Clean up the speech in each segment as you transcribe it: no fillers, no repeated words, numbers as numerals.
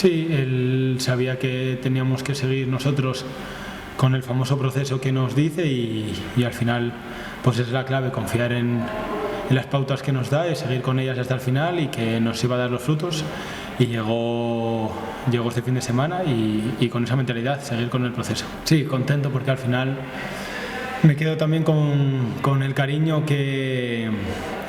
Sí, él sabía que teníamos que seguir nosotros con el famoso proceso que nos dice y al final pues es la clave, confiar en las pautas que nos da y seguir con ellas hasta el final y que nos iba a dar los frutos. Y llegó este fin de semana y con esa mentalidad, seguir con el proceso. Sí, contento porque al final me quedo también con el cariño que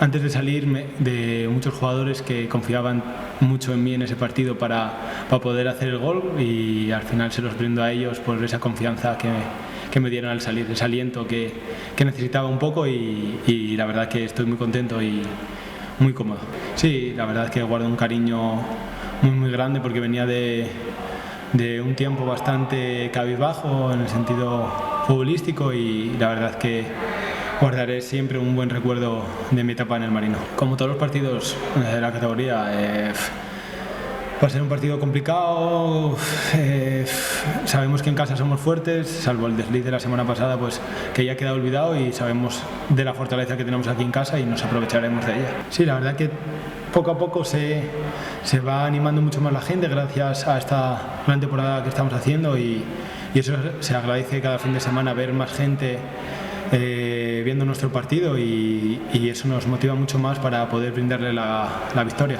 antes de salir de muchos jugadores que confiaban mucho en mí en ese partido para poder hacer el gol, y al final se los brindo a ellos por esa confianza que me dieron al salir, ese aliento que necesitaba un poco, y la verdad que estoy muy contento y muy cómodo. Sí, la verdad es que guardo un cariño muy grande porque venía de un tiempo bastante cabizbajo en el sentido futbolístico, y la verdad que guardaré siempre un buen recuerdo de mi etapa en el Marino. Como todos los partidos de la categoría, va a ser un partido complicado. Sabemos que en casa somos fuertes, salvo el desliz de la semana pasada, pues que ya ha quedado olvidado, y sabemos de la fortaleza que tenemos aquí en casa y nos aprovecharemos de ella. Sí, la verdad que poco a poco se va animando mucho más la gente gracias a esta gran temporada que estamos haciendo, y eso se agradece cada fin de semana, ver más gente viendo nuestro partido, y eso nos motiva mucho más para poder brindarle la victoria.